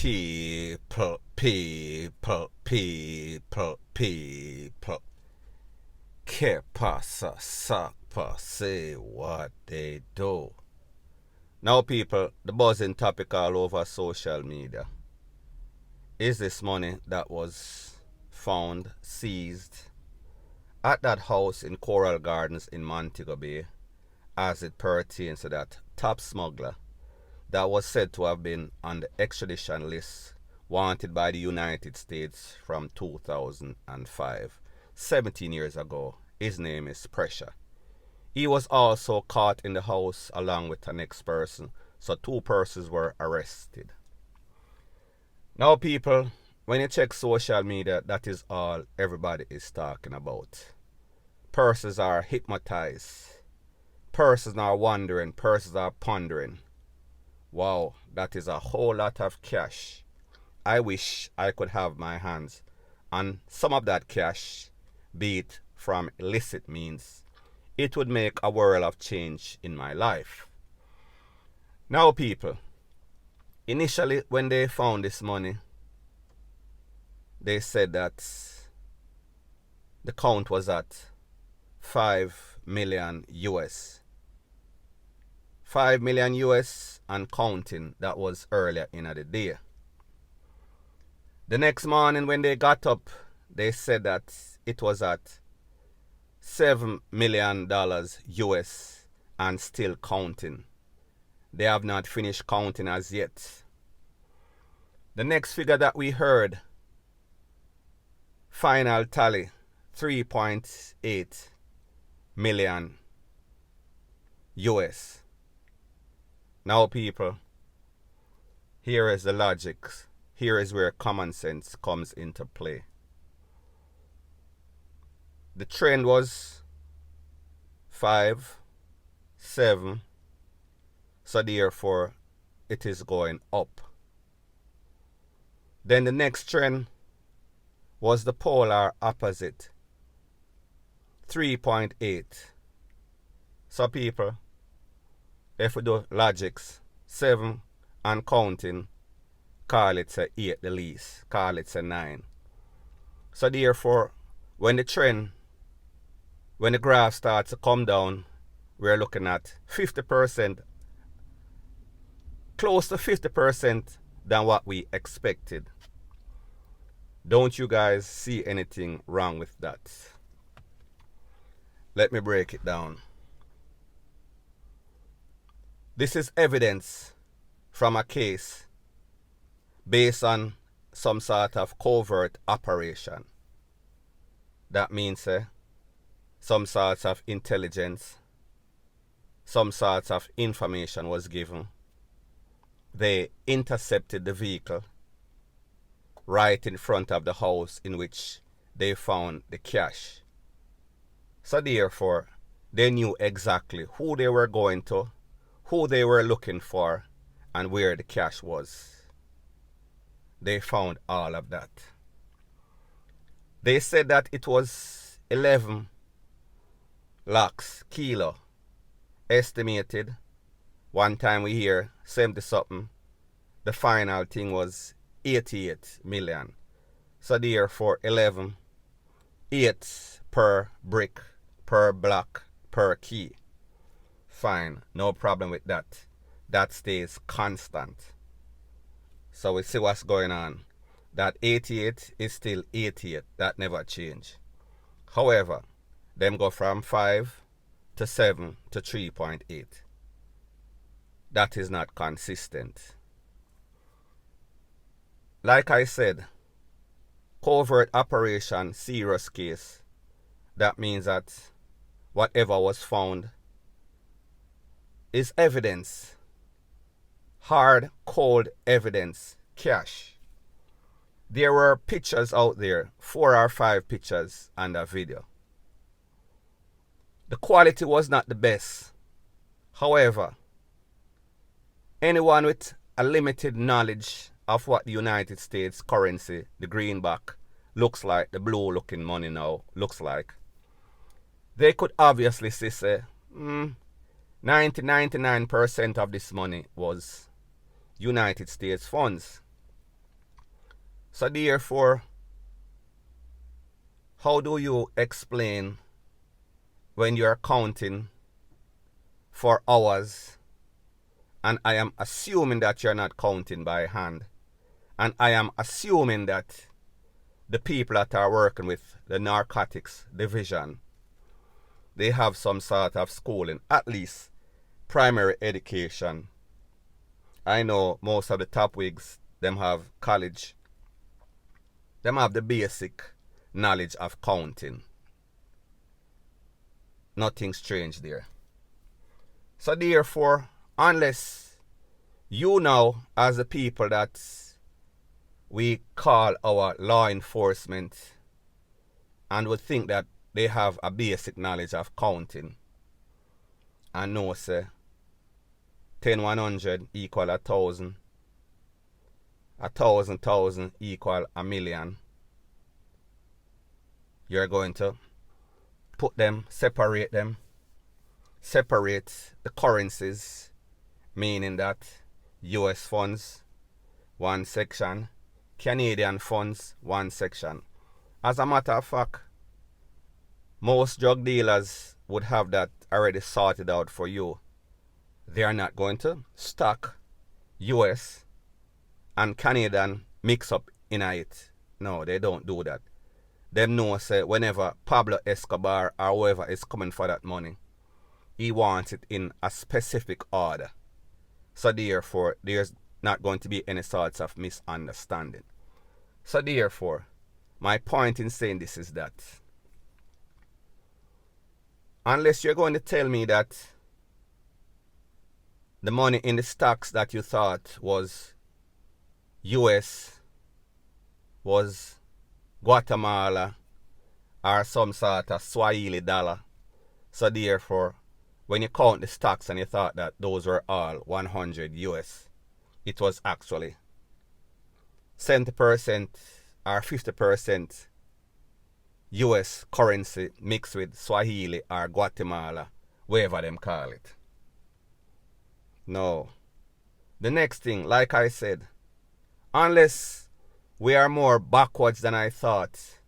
People. Que pasa, sapa, say what they do. Now, people, the buzzing topic all over social media is this money that was found, seized at that house in Coral Gardens in Montego Bay as it pertains to that top smuggler that was said to have been on the extradition list wanted by the United States from 2005, 17 years ago. His name is Pressure. He was also caught in the house along with the next person, so two persons were arrested. Now, people, when you check social media, that is all everybody is talking about. Persons are hypnotized. Persons are wondering. Persons are pondering. Wow, that is a whole lot of cash. I wish I could have my hands on some of that cash, be it from illicit means. It would make a world of change in my life. Now, people, initially when they found this money, they said that the count was at 5 million US. 5 million US and counting. That was earlier in the day. The next morning when they got up, they said that it was at $7 million US and still counting. They have not finished counting as yet. The next figure that we heard, final tally, 3.8 million US. Now, people, here is the logic. Here is where common sense comes into play. The trend was 5, 7, so therefore it is going up. Then the next trend was the polar opposite, 3.8. So, people, if we do logics, 7 and counting, call it a 8 the least, call it a 9. So therefore, when the graph starts to come down, we're looking at 50%, close to 50% than what we expected. Don't you guys see anything wrong with that? Let me break it down. This is evidence from a case based on some sort of covert operation. That means some sorts of intelligence, some sorts of information was given. They intercepted the vehicle right in front of the house in which they found the cash. So therefore, they knew exactly who they were going to, who they were looking for, and where the cash was. They found all of that. They said that it was 11 lakhs kilo estimated. One time we hear 70 something. The final thing was 88 million. So therefore 11, 8 per brick, per block, per key. Fine, no problem with that. That stays constant. So we see what's going on. That 88 is still 88. That never change. However, them go from 5 to 7 to 3.8. That is not consistent. Like I said, covert operation, serious case. That means that whatever was found is evidence. Hard, cold evidence, cash. There were pictures out there, 4 or 5 pictures and a video. The quality was not the best. However, anyone with a limited knowledge of what the United States currency, the greenback, looks like, the blue looking money now looks like, they could obviously say 99% of this money was United States funds. So therefore, how do you explain when you're counting for hours, and I am assuming that you're not counting by hand, and I am assuming that the people that are working with the narcotics division, they have some sort of schooling, at least primary education. I know most of the top wigs, them have college. Them have the basic knowledge of counting. Nothing strange there. So therefore, unless you now, as the people that we call our law enforcement, and would think that they have a basic knowledge of counting, and know say 10,100 equal 1,000, 1,000 equal 1,000,000, you're going to put them, separate the currencies, meaning that US funds, one section, Canadian funds, one section. As a matter of fact, most drug dealers would have that already sorted out for you. They are not going to stock US and Canadian mix up in it. No, they don't do that. Them know say whenever Pablo Escobar or whoever is coming for that money, he wants it in a specific order. So therefore, there's not going to be any sorts of misunderstanding. So therefore, my point in saying this is that unless you're going to tell me that the money in the stocks that you thought was US was Guatemala or some sort of Swahili dollar, so therefore, when you count the stocks and you thought that those were all 100 US, it was actually 70% or 50% US currency mixed with Swahili or Guatemala, whatever them call it. No. The next thing, like I said, unless we are more backwards than I thought,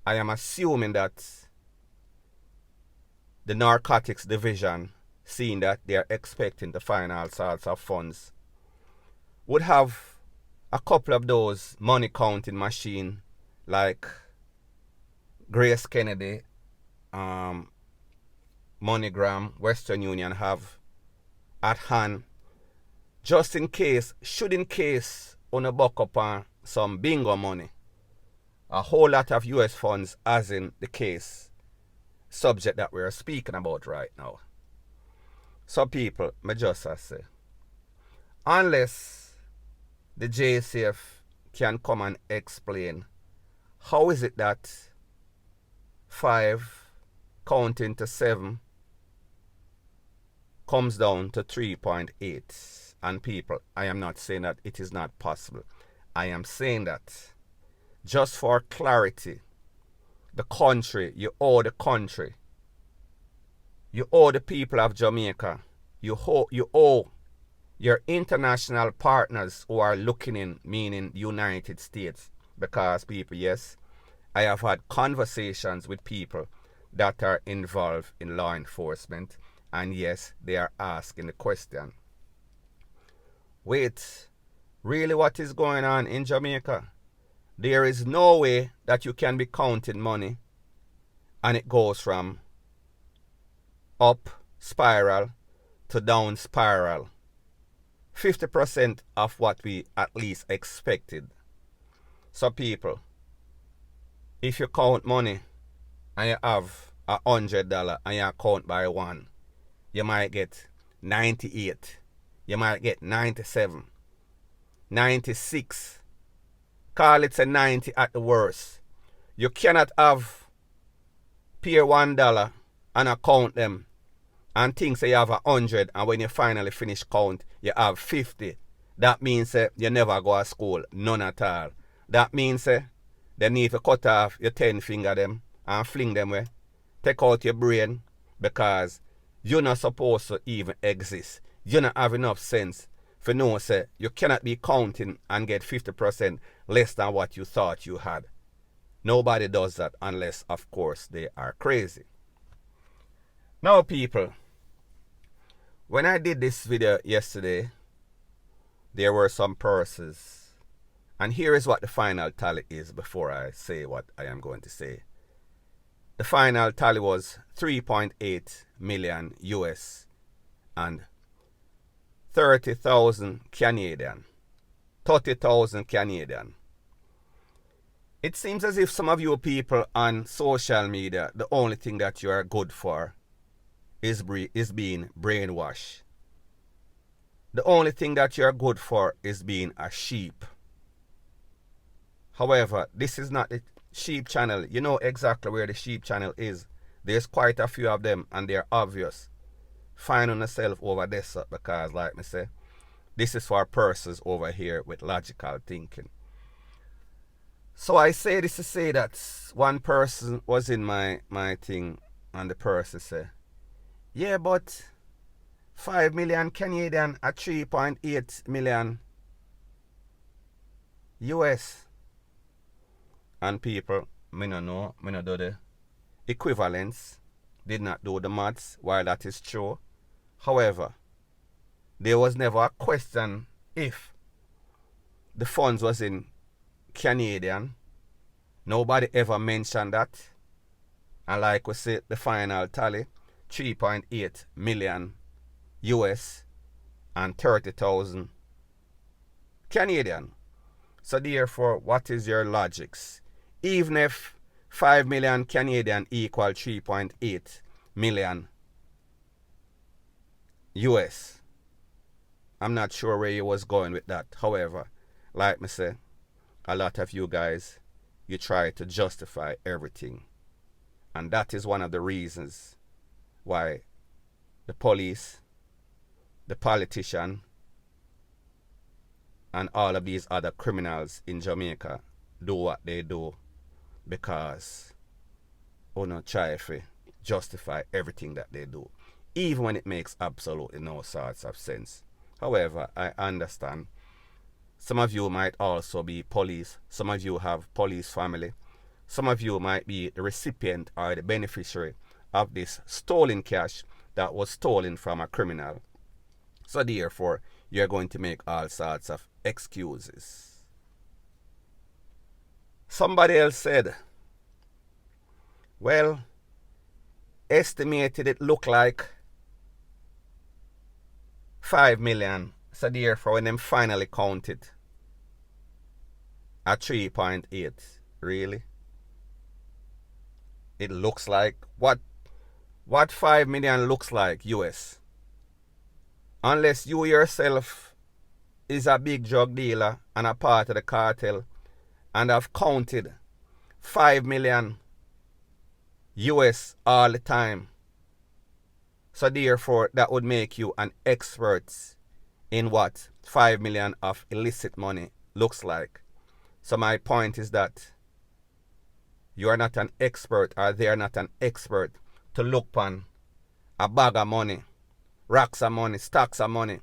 I am assuming that the narcotics division, seeing that they are expecting to find all sorts of funds, would have a couple of those money counting machine like Grace Kennedy, MoneyGram, Western Union have at hand, just in case, should in case on a buck up on some bingo money, a whole lot of US funds, as in the case subject that we are speaking about right now. So people, me just say, unless the JCF can come and explain how is it that 5 counting to 7 comes down to 3.8. And people, I am not saying that it is not possible. I am saying that just for clarity, the country, you owe the country, you owe the people of Jamaica, you owe your international partners who are looking in, meaning the United States. Because people, yes, I have had conversations with people that are involved in law enforcement, and yes, they are asking the question, wait, really what is going on in Jamaica? There is no way that you can be counting money and it goes from up spiral to down spiral. 50% of what we at least expected. So people, if you count money and you have $100 and you count by 1, you might get 98. You might get 97. 96. Call it a 90 at the worst. You cannot have pay $1 and count them and think say you have 100, and when you finally finish count, you have 50. That means you never go to school, none at all. That means they need to cut off your 10 finger them and fling them away. Take out your brain, because you're not supposed to even exist. You don't have enough sense For no say you cannot be counting and get 50% less than what you thought you had. Nobody does that unless, of course, they are crazy. Now, people, when I did this video yesterday, there were some purses. And here is what the final tally is before I say what I am going to say. The final tally was 3.8 million US and 30,000 Canadian. 30,000 Canadian. It seems as if some of you people on social media, the only thing that you are good for is being brainwashed. The only thing that you are good for is being a sheep. However, this is not the sheep channel. You know exactly where the sheep channel is. There's quite a few of them and they're obvious. Find on yourself over this because, like me say, this is for persons over here with logical thinking. So I say this to say that one person was in my thing and the person said, yeah, but 5 million Canadian at 3.8 million US. And people, me no know, me no do the equivalence, did not do the maths, while that is true. However, there was never a question if the funds was in Canadian. Nobody ever mentioned that. And like we said, the final tally, 3.8 million US and 30,000 Canadian. So therefore, what is your logics? Even if 5 million Canadian equal 3.8 million US. I'm not sure where you was going with that. However, like me say, a lot of you guys, you try to justify everything. And that is one of the reasons why the police, the politician, and all of these other criminals in Jamaica do what they do, because you know, try to justify everything that they do, even when it makes absolutely no sorts of sense. However, I understand some of you might also be police, some of you have police family, some of you might be the recipient or the beneficiary of this stolen cash that was stolen from a criminal. So therefore, you're going to make all sorts of excuses. Somebody else said, well, estimated it looked like 5 million. So therefore, when them finally counted at 3.8, really? It looks like what 5 million looks like US. Unless you yourself is a big drug dealer and a part of the cartel and have counted 5 million US all the time. So therefore, that would make you an expert in what 5 million of illicit money looks like. So my point is that you are not an expert, or they are not an expert to look upon a bag of money, racks of money, stacks of money,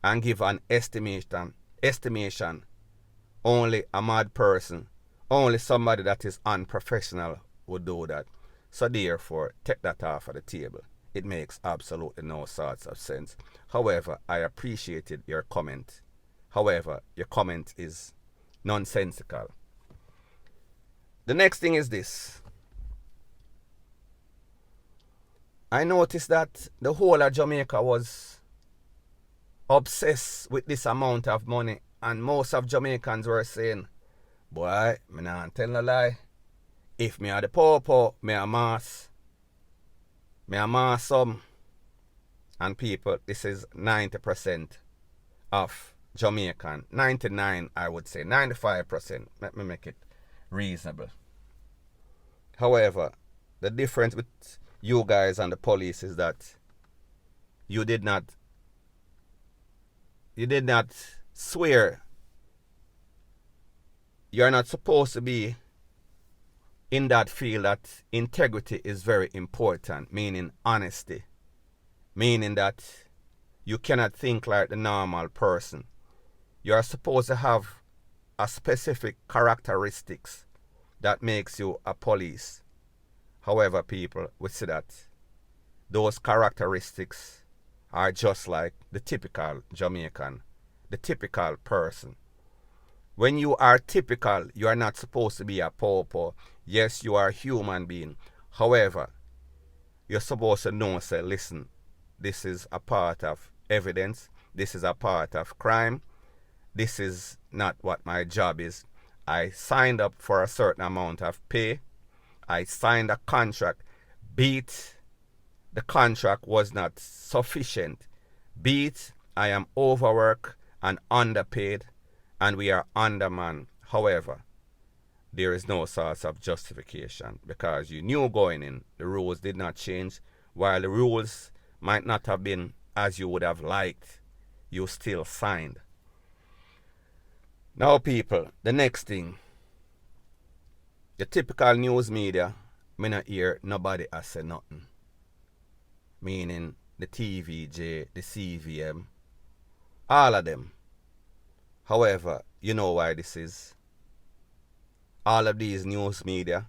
and give an estimation. Only a mad person, only somebody that is unprofessional would do that. So therefore, take that off of the table. It makes absolutely no sorts of sense. However, I appreciated your comment. However, your comment is nonsensical. The next thing is this. I noticed that the whole of Jamaica was obsessed with this amount of money, and most of Jamaicans were saying, boy, me nah tell no lie. If me are the popo, me a mass some. And people, this is 90% of Jamaican. 99, I would say. 95%. Let me make it reasonable. However, the difference with you guys and the police is that you did not swear. You're not supposed to be in that field that integrity is very important, meaning honesty. Meaning that You cannot think like the normal person. You are supposed to have a specific characteristics that makes you a police. However, people, we see that those characteristics are just like the typical Jamaican, the typical person. When you are typical, you are not supposed to be a pauper. Yes, you are a human being. However, you're supposed to know, say, listen, this is a part of evidence. This is a part of crime. This is not what my job is. I signed up for a certain amount of pay. I signed a contract. Be it the contract was not sufficient. Be it I am overworked and underpaid and we are undermanned. However, there is no source of justification because you knew going in the rules did not change. While the rules might not have been as you would have liked, you still signed. Now, people, the next thing, the typical news media, me not hear nobody has say nothing. Meaning the TVJ, the CVM, all of them. However, you know why this is. All of these news media,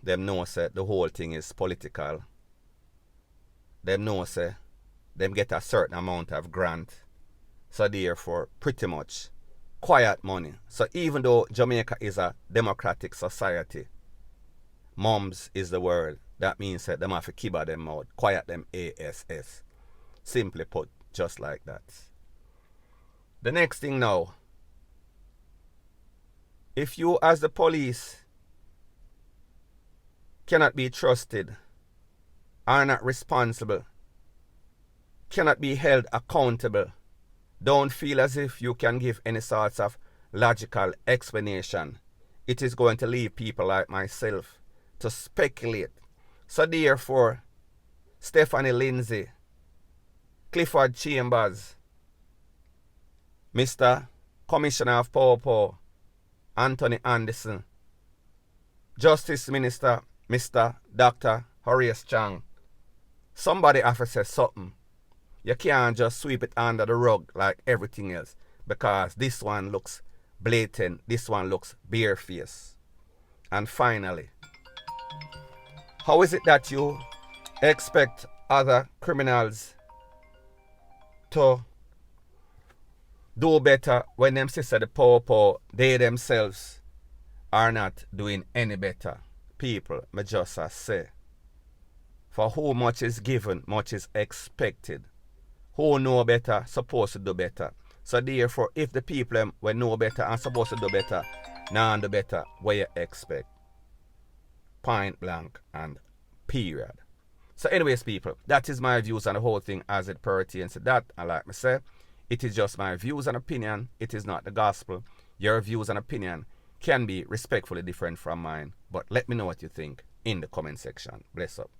them know say the whole thing is political. Them know say them get a certain amount of grant. So therefore, pretty much, quiet money. So even though Jamaica is a democratic society, mums is the word. That means that them have to keep out them out, quiet them ASS. Simply put, just like that. The next thing now, if you as the police cannot be trusted, are not responsible, cannot be held accountable, don't feel as if you can give any sorts of logical explanation, it is going to leave people like myself to speculate. So therefore, Stephanie Lindsay, Clifford Chambers, Mr. Commissioner of Popo, Anthony Anderson, Justice Minister, Mr. Dr. Horace Chang, somebody have to say something. You can't just sweep it under the rug like everything else because this one looks blatant, this one looks barefaced. And finally, how is it that you expect other criminals to do better when them sister the poor, they themselves are not doing any better? People, me just say, for who much is given, much is expected. Who know better, supposed to do better. So therefore, if the people will know better and supposed to do better, now do better, what you expect? Point blank and period. So anyways, people, that is my views on the whole thing as it pertains to that. And like I say, it is just my views and opinion. It is not the gospel. Your views and opinion can be respectfully different from mine. But let me know what you think in the comment section. Bless up.